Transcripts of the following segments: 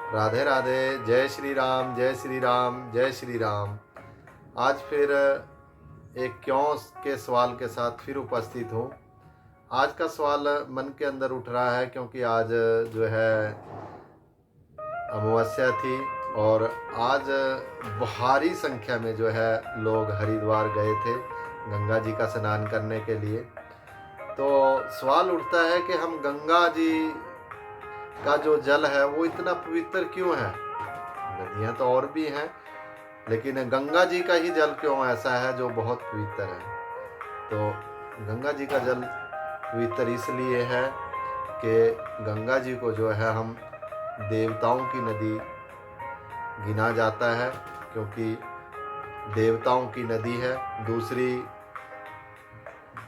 राधे राधे। जय श्री राम, जय श्री राम, जय श्री राम। आज फिर एक क्यों के सवाल के साथ फिर उपस्थित हूँ। आज का सवाल मन के अंदर उठ रहा है क्योंकि आज जो है अमावस्या थी और आज भारी संख्या में जो है लोग हरिद्वार गए थे गंगा जी का स्नान करने के लिए। तो सवाल उठता है कि हम गंगा जी का जो जल है वो इतना पवित्र क्यों है। नदियाँ तो और भी हैं, लेकिन गंगा जी का ही जल क्यों ऐसा है जो बहुत पवित्र है। तो गंगा जी का जल पवित्र इसलिए है कि गंगा जी को जो है हम देवताओं की नदी गिना जाता है, क्योंकि देवताओं की नदी है। दूसरी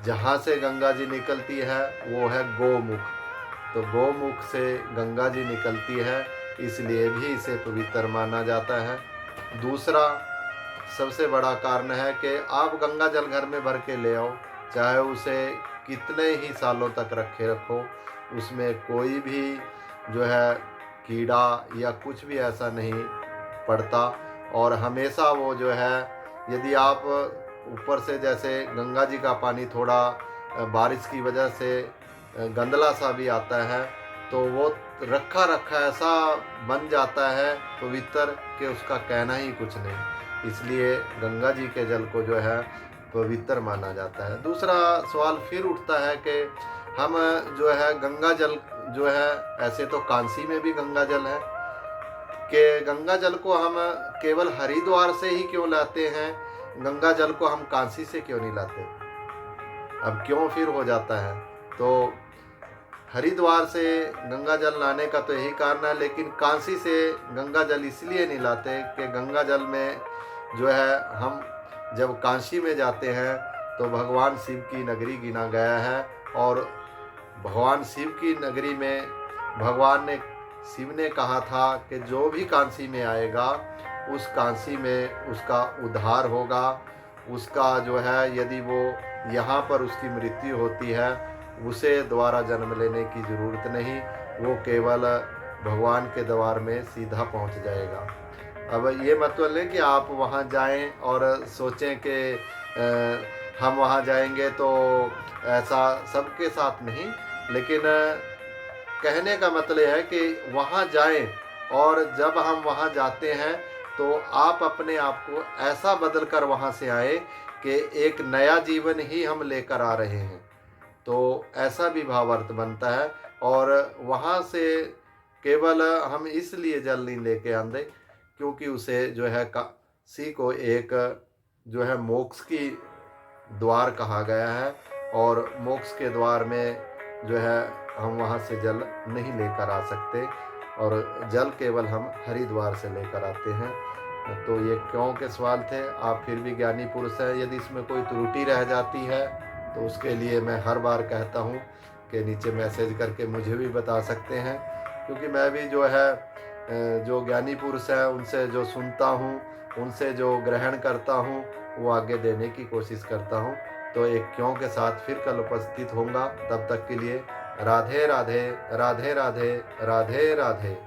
जहाँ से गंगा जी निकलती है वो है गोमुख, तो गोमुख से गंगा जी निकलती है, इसलिए भी इसे पवित्र माना जाता है। दूसरा सबसे बड़ा कारण है कि आप गंगा जल घर में भर के ले आओ, चाहे उसे कितने ही सालों तक रखो, उसमें कोई भी जो है कीड़ा या कुछ भी ऐसा नहीं पड़ता। और हमेशा वो जो है, यदि आप ऊपर से जैसे गंगा जी का पानी थोड़ा बारिश की वजह से गंदला सा भी आता है, तो वो रखा रखा ऐसा बन जाता है पवित्र कि उसका कहना ही कुछ नहीं। इसलिए गंगा जी के जल को जो है पवित्र माना जाता है। दूसरा सवाल फिर उठता है कि हम जो है गंगा जल जो है, ऐसे तो कांसी में भी गंगा जल है, कि गंगा जल को हम केवल हरिद्वार से ही क्यों लाते हैं, गंगा जल को हम कांसी से क्यों नहीं लाते। अब क्यों फिर हो जाता है, तो हरिद्वार से गंगा जल लाने का तो यही कारण है, लेकिन कांसी से गंगा जल इसलिए नहीं लाते कि गंगा जल में जो है, हम जब काशी में जाते हैं तो भगवान शिव की नगरी गिना गया है, और भगवान शिव की नगरी में शिव ने कहा था कि जो भी काशी में आएगा उस काशी में उसका उद्धार होगा। उसका जो है, यदि वो यहाँ पर उसकी मृत्यु होती है, उसे दोबारा जन्म लेने की ज़रूरत नहीं, वो केवल भगवान के द्वार में सीधा पहुँच जाएगा। अब ये मतलब है कि आप वहाँ जाएं और सोचें कि हम वहाँ जाएंगे तो ऐसा सबके साथ नहीं, लेकिन कहने का मतलब है कि वहाँ जाएं, और जब हम वहाँ जाते हैं तो आप अपने आप को ऐसा बदल कर वहाँ से आए कि एक नया जीवन ही हम लेकर आ रहे हैं। तो ऐसा भी भावार्थ बनता है। और वहाँ से केवल हम इसलिए जल नहीं लेके आते क्योंकि उसे जो है काशी को एक जो है मोक्ष की द्वार कहा गया है, और मोक्ष के द्वार में जो है हम वहाँ से जल नहीं लेकर आ सकते, और जल केवल हम हरिद्वार से लेकर आते हैं। तो ये क्यों के सवाल थे। आप फिर भी ज्ञानी पुरुष हैं, यदि इसमें कोई त्रुटि रह जाती है तो उसके लिए मैं हर बार कहता हूँ कि नीचे मैसेज करके मुझे भी बता सकते हैं, क्योंकि मैं भी जो है जो ज्ञानी पुरुष हैं उनसे जो सुनता हूँ, उनसे जो ग्रहण करता हूँ, वो आगे देने की कोशिश करता हूँ। तो एक क्यों के साथ फिर कल उपस्थित होऊंगा। तब तक के लिए राधे राधे, राधे राधे, राधे राधे।